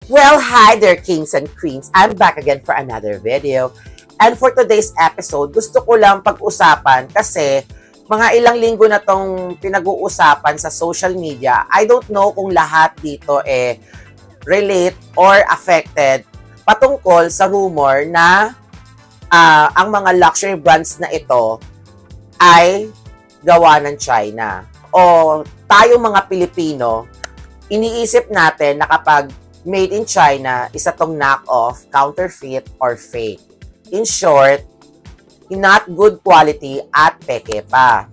Well, hi there, kings and queens. I'm back again for another video. And for today's episode, gusto ko lang pag-usapan kasi mga ilang linggo na tong pinag-uusapan sa social media. I don't know kung lahat dito relate or affected patungkol sa rumor na ang mga luxury brands na ito ay gawa ng China. O tayo mga Pilipino, iniisip natin na kapag made in China, isa tong knock-off, counterfeit, or fake. In short, not good quality at peke pa.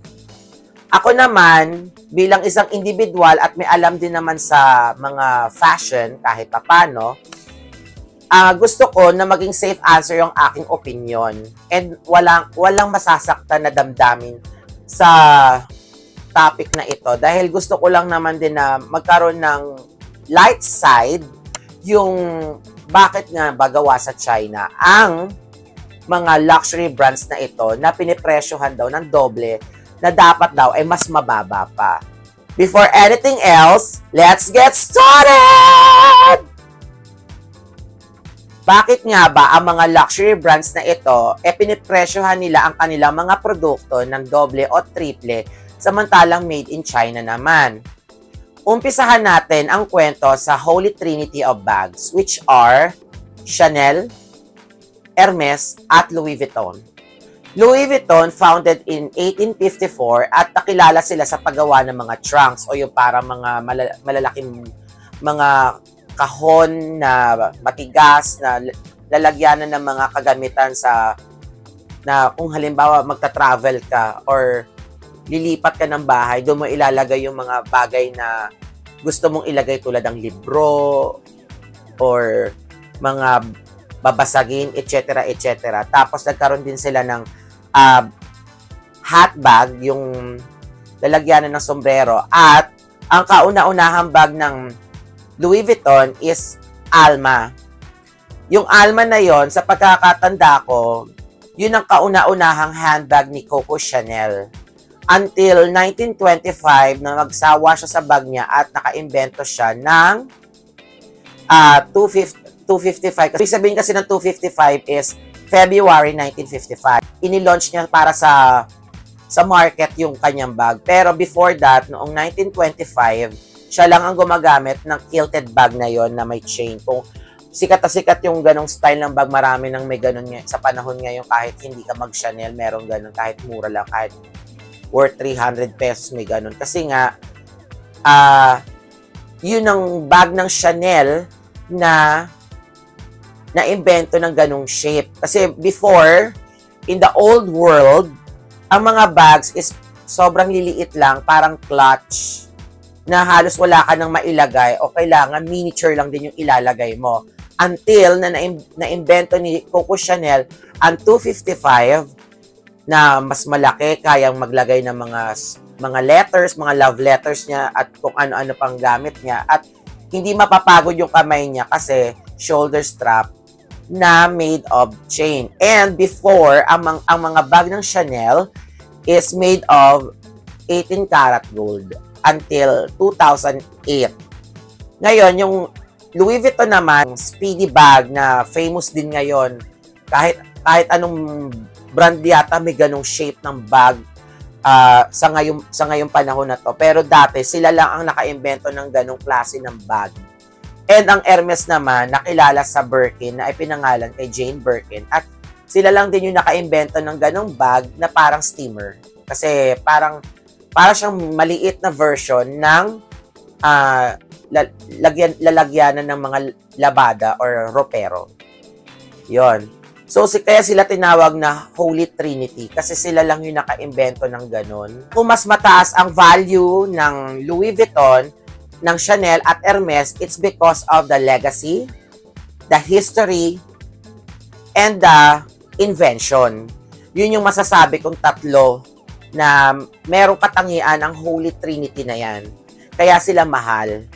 Ako naman, bilang isang individual at may alam din naman sa mga fashion kahit papano, gusto ko na maging safe answer yung aking opinion. And walang masasaktan na damdamin sa topic na ito. Dahil gusto ko lang naman din na magkaroon ng light side yung bakit nga ba gawa sa China ang mga luxury brands na ito na pinipresyohan daw ng doble na dapat daw ay mas mababa pa. Before anything else, let's get started! Bakit nga ba ang mga luxury brands na ito pinipresyohan nila ang kanilang mga produkto ng doble o triple samantalang made in China naman? Umpisahan natin ang kwento sa Holy Trinity of bags, which are Chanel, Hermes, at Louis Vuitton. Louis Vuitton, founded in 1854 at nakilala sila sa paggawa ng mga trunks o yung para mga malalaking mga kahon na matigas na lalagyanan ng mga kagamitan na kung halimbawa magta-travel ka or lilipat ka ng bahay, doon mo ilalagay yung mga bagay na gusto mong ilagay tulad ng libro or mga babasagin, etc. etc. Tapos nagkaroon din sila ng hat bag, yung lalagyanan ng sombrero. At ang kauna-unahang bag ng Louis Vuitton is Alma. Yung Alma na yon, sa pagkakatanda ko, yun ang kauna-unahang handbag ni Coco Chanel. Until 1925, na magsawa siya sa bag niya at nakaimbento siya ng 255. Kasi sabihin kasi ng 255 is February 1955. Ini-launch niya para sa market yung kanyang bag. Pero before that, noong 1925, siya lang ang gumagamit ng kilted bag na yon na may chain. Kung sikat na sikat yung ganong style ng bag, marami nang may ganon sa panahon ngayon. Kahit hindi ka mag-Chanel, meron ganon. Kahit mura lang, kahit worth 300 pesos, may ganun. Kasi nga, yun ang bag ng Chanel na na-invento ng ganung shape. Kasi before, in the old world, ang mga bags is sobrang liliit lang, parang clutch, na halos wala ka nang mailagay o kailangan miniature lang din yung ilalagay mo. Until na na-invento ni Coco Chanel ang 255 na mas malaki, kayang maglagay ng mga letters, mga love letters niya at kung ano-ano pang gamit niya. At hindi mapapagod yung kamay niya kasi shoulder strap na made of chain. And before, ang mga bag ng Chanel is made of 18 karat gold until 2008. Ngayon, yung Louis Vuitton naman, speedy bag na famous din ngayon. Kahit anong brand yata may ganong shape ng bag sa ngayong panahon na to. Pero dati, sila lang ang nakaimbento ng ganong klase ng bag. And ang Hermes naman, nakilala sa Birkin na ay pinangalan kay Jane Birkin. At sila lang din yung nakaimbento ng ganong bag na parang steamer. Kasi para siyang maliit na version ng lalagyanan ng mga labada or ropero. Yon. So, kaya sila tinawag na Holy Trinity kasi sila lang yung nakaimbento ng ganon. Kung mas mataas ang value ng Louis Vuitton, ng Chanel at Hermes, it's because of the legacy, the history, and the invention. Yun yung masasabi kong tatlo na merong katangian ang Holy Trinity na yan. Kaya sila mahal.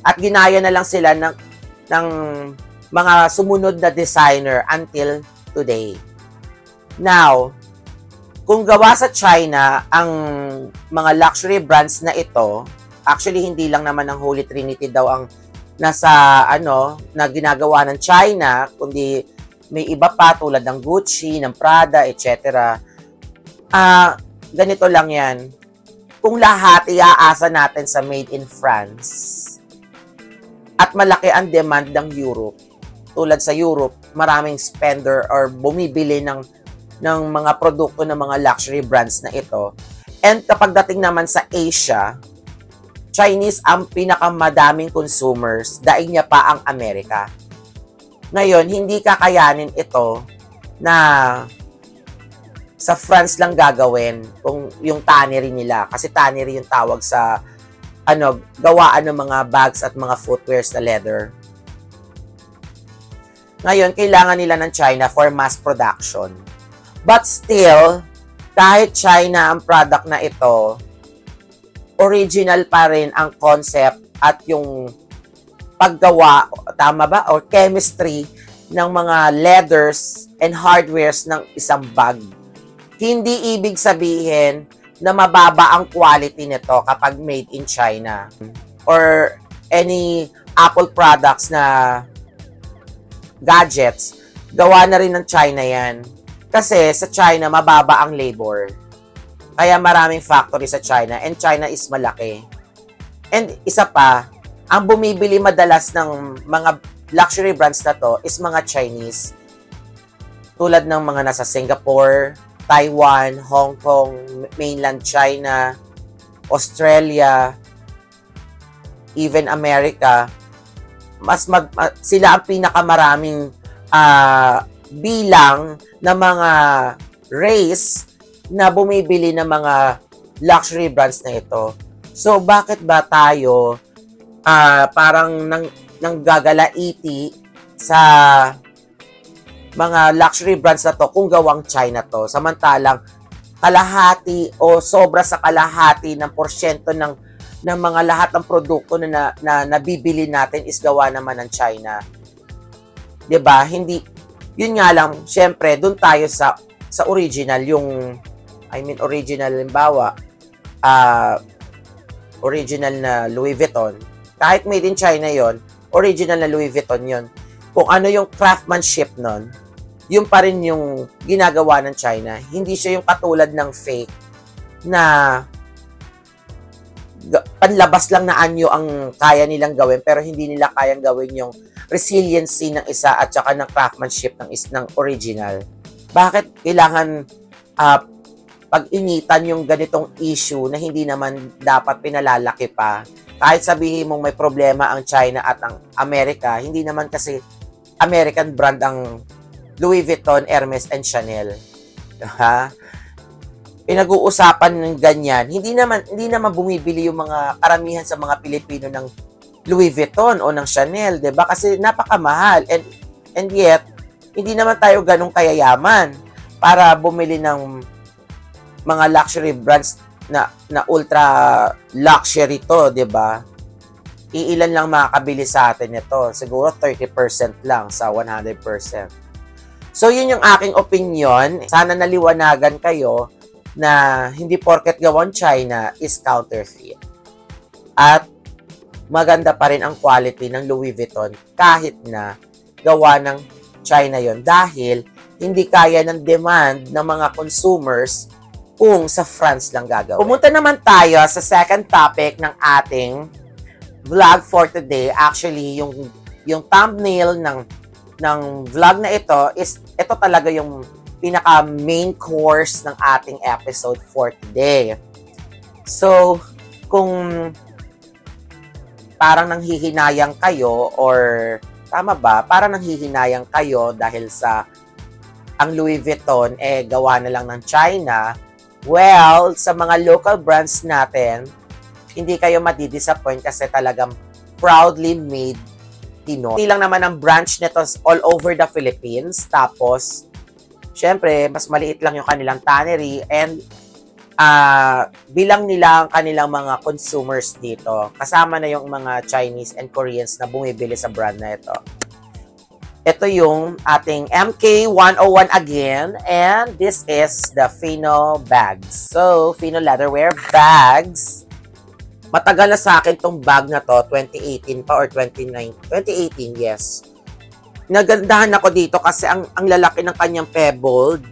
At ginaya na lang sila ng mga sumunod na designer until today. Now, kung gawa sa China ang mga luxury brands na ito, actually hindi lang naman ang Holy Trinity daw ang na ginagawa ng China, kundi may iba pa tulad ng Gucci, ng Prada, etc. Ganito lang yan. Kung lahat iaasa natin sa made in France at malaki ang demand ng Europe, tulad sa Europe, maraming spender or bumibili ng mga produkto ng mga luxury brands na ito. And kapag dating naman sa Asia, Chinese ang pinakamadaming consumers, daig niya pa ang Amerika. Ngayon, hindi kakayanin ito na sa France lang gagawin kung yung tannery nila. Kasi tannery yung tawag sa gawaan ng mga bags at mga footwears na leather. Ngayon, kailangan nila ng China for mass production. But still, kahit China ang product na ito, original pa rin ang concept at yung paggawa, tama ba? Or chemistry ng mga leathers and hardwares ng isang bag. Hindi ibig sabihin na mababa ang quality nito kapag made in China. Or any Apple products na gadgets, gawa na rin ng China yan. Kasi sa China, mababa ang labor. Kaya maraming factory sa China and China is malaki. And isa pa, ang bumibili madalas ng mga luxury brands na to is mga Chinese. Tulad ng mga nasa Singapore, Taiwan, Hong Kong, mainland China, Australia, even America. Sila ang pinakamaraming bilang ng mga race na bumibili ng mga luxury brands na ito. So, bakit ba tayo parang nanggagalaiti sa mga luxury brands na to kung gawang China to? Samantalang kalahati o sobra sa kalahati ng porsyento ng mga lahat ng produkto na nabibili natin is gawa naman ng China. 'Di ba? Hindi, yun nga lang, syempre, doon tayo sa original, original, halimbawa, original na Louis Vuitton. Kahit made in China yon, original na Louis Vuitton yon. Kung ano yung craftsmanship nun, yun pa rin yung ginagawa ng China. Hindi siya yung katulad ng fake na panlabas lang na anyo ang kaya nilang gawin pero hindi nila kayang gawin yung resiliency ng isa at saka ng craftsmanship ng original. Bakit kailangan pag-initan yung ganitong issue na hindi naman dapat pinalalaki pa? Kahit sabihin mong may problema ang China at ang Amerika, hindi naman kasi American brand ang Louis Vuitton, Hermes, and Chanel. Pinag-uusapan ng ganyan. Hindi naman bumibili yung mga karamihan sa mga Pilipino ng Louis Vuitton o ng Chanel, 'di ba? Kasi napakamahal and yet hindi naman tayo ganung kayayaman para bumili ng mga luxury brands na ultra luxury to, 'di ba? Iilan lang makakabili sa atin nito. Siguro 30% lang sa 100%. So, yun yung aking opinion. Sana naliwanagan kayo na hindi porket gawang China is counterfeit. At maganda pa rin ang quality ng Louis Vuitton kahit na gawa ng China yon dahil hindi kaya ng demand ng mga consumers kung sa France lang gagawin. Pumunta naman tayo sa second topic ng ating vlog for today. Actually, yung thumbnail ng vlog na ito is ito talaga yung pinaka main course ng ating episode for today. So, kung parang nanghihinayang kayo or tama ba? Parang nanghihinayang kayo dahil sa ang Louis Vuitton gawa na lang ng China. Well, sa mga local brands natin, hindi kayo madidisappoint kasi talagang proudly made Pinoy. Hindi lang naman ang branch nito all over the Philippines. Tapos, syempre, mas maliit lang yung kanilang tannery and bilang nila ang kanilang mga consumers dito. Kasama na yung mga Chinese and Koreans na bumibili sa brand na ito. Ito yung ating MK101 again, and this is the Fino bags. So, Fino leatherware bags. Matagal na sa akin tong bag na to, 2018 pa or 2018, yes. Nagandahan ako dito kasi ang lalaki ng kanyang pebbled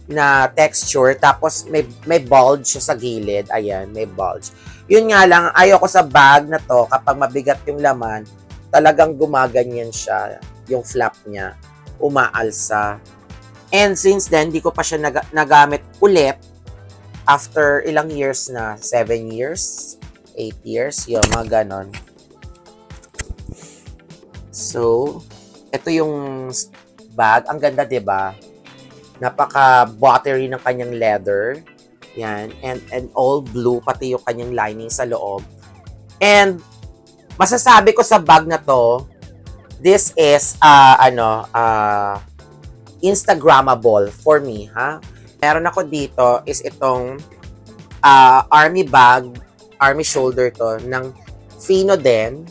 na texture, tapos may bulge siya sa gilid. Ayan, may bulge. Yun nga lang, ayoko sa bag na to, kapag mabigat yung laman, talagang gumaganyan siya, yung flap niya, umaalsa. And since then, di ko pa siya nagamit ulit after ilang years na, 7 years, 8 years, yung mga ganon. So, ito yung bag. Ang ganda, diba? Napaka-buttery ng kanyang leather. Yan. And all blue, pati yung kanyang lining sa loob. And, masasabi ko sa bag na to, this is, Instagrammable for me, ha? Meron ako dito is itong army bag, army shoulder to, ng Fino din.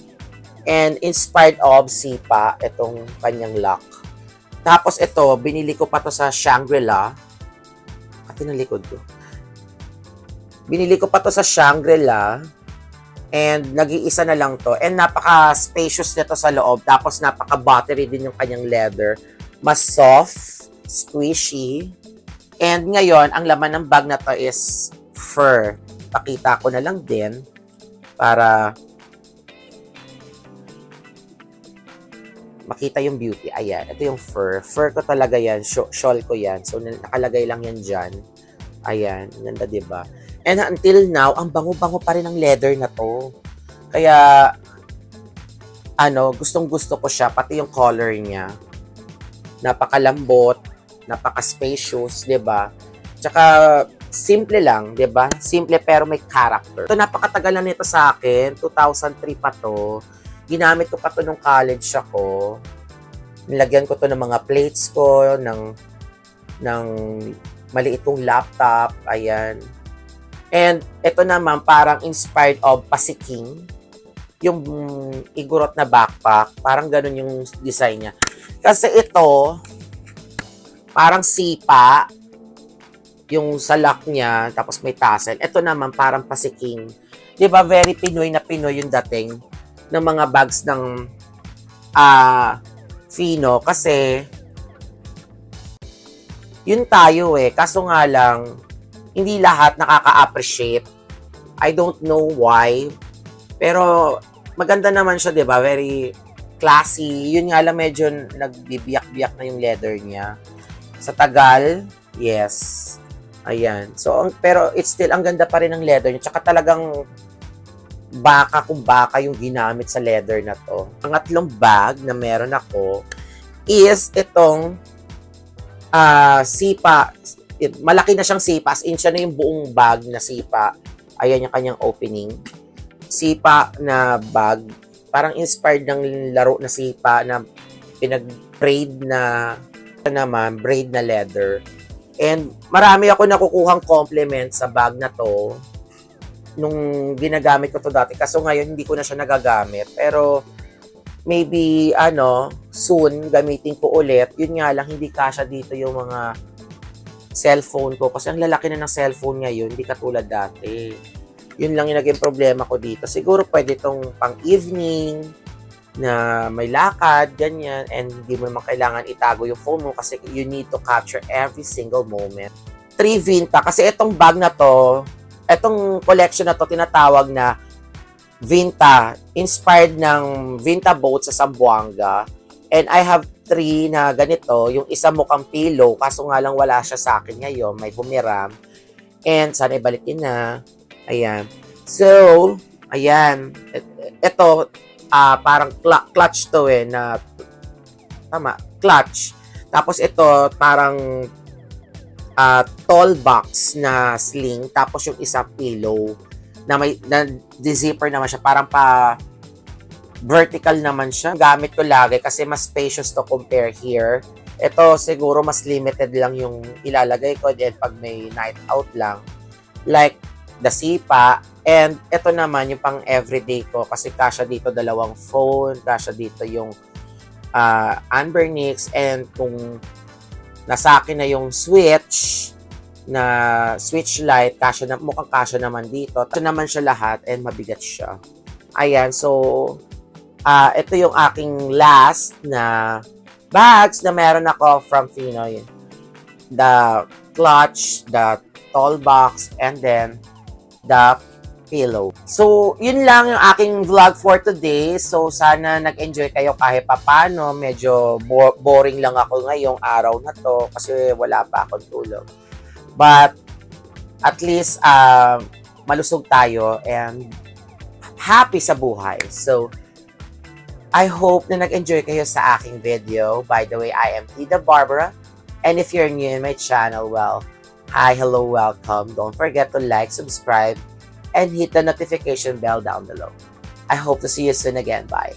And inspired of Sipa, itong kanyang lock. Tapos ito, binili ko pa to sa Shangri-La. At tinalikod ko. Binili ko pa to sa Shangri-La. And nag-iisa na lang to. And napaka-spacious nito sa loob. Tapos napaka-buttery din yung kanyang leather. Mas soft, squishy. And ngayon, ang laman ng bag na to is fur. Pakita ko na lang din para makita yung beauty. Ayan, ito yung fur. Fur ko talaga yan. Shawl ko yan. So, nakalagay lang yan dyan. Ayan, ganda diba? And until now, ang bango-bango pa rin ng leather na to. Kaya, gustong-gusto ko siya. Pati yung color niya. Napakalambot, napaka-spacious, diba? Tsaka, simple lang, diba? Simple pero may character. Ito, napakatagal na nito sa akin. 2003 pa to. Ginamit ko pa to nung college ako. Nilagyan ko to ng mga plates ko, ng maliit kong laptop. Ayan. And ito naman, parang inspired of Pasiking. Yung igurot na backpack. Parang ganun yung design niya. Kasi ito, parang sipa. Yung sa lock niya, tapos may tassel. Ito naman, parang Pasiking. Diba, very Pinoy na Pinoy yung dating ng mga bags ng Fino kasi yun tayo kaso nga lang hindi lahat nakaka-appreciate. I don't know why, pero maganda naman siya, diba? Very classy. Yun nga lang, medyo nagbibiyak-biyak na yung leather niya sa tagal. Yes, ayan. So pero it's still, ang ganda pa rin ng leather niya, tsaka talagang baka yung ginamit sa leather na to. Ang pangatlong bag na meron ako is itong Sipa. Malaki na siyang Sipa. As in, siya na yung buong bag na Sipa. Ayan yung kanyang opening. Sipa na bag. Parang inspired ng laro na Sipa na pinag-braid na braid na leather. And marami ako nakukuhang compliment sa bag na to nung ginagamit ko to dati. Kaso ngayon, hindi ko na siya nagagamit. Pero, maybe, soon, gamitin ko ulit. Yun nga lang, hindi kasya dito yung mga cellphone ko. Kasi ang lalaki na ng cellphone ngayon, hindi katulad dati. Yun lang yung naging problema ko dito. Siguro pwede itong pang-evening, na may lakad, ganyan. And hindi mo naman kailangan itago yung phone mo kasi you need to capture every single moment. 3 Vinta. Kasi itong bag na to, etong collection na to tinatawag na Vinta, inspired ng Vinta boat sa Zamboanga. And I have 3 na ganito, yung isa mukhang pillow, kaso nga lang wala siya sa akin ngayon, may humiram. And sana ibalikin na. Ayan. So, ayan. Ito, parang clutch to na, tama, clutch. Tapos ito, parang tall box na sling, tapos yung isa pillow na may zipper naman siya, parang pa vertical naman siya. Gamit ko lagi kasi mas spacious to compare here. Ito siguro mas limited lang yung ilalagay ko din pag may night out lang, like the Sipa. And ito naman yung pang everyday ko kasi kasya dito 2 phone, kasya dito yung Anbernix, and kung nasa akin na yung Switch na switch light, mukhang kasya naman dito. Kasya naman siya lahat and mabigat siya. Ayan, so ito yung aking last na bags na meron ako from Finoy. The clutch, the tall box, and then the pillow. So, yun lang yung aking vlog for today. So, sana nag-enjoy kayo kahit papano. Medyo boring lang ako ngayong araw na to kasi wala pa akong tulog. But, at least, malusog tayo and happy sa buhay. So, I hope na nag-enjoy kayo sa aking video. By the way, I am Tita Barbara. And if you're new in my channel, well, hi, hello, welcome. Don't forget to like, subscribe, and hit the notification bell down below. I hope to see you soon again. Bye.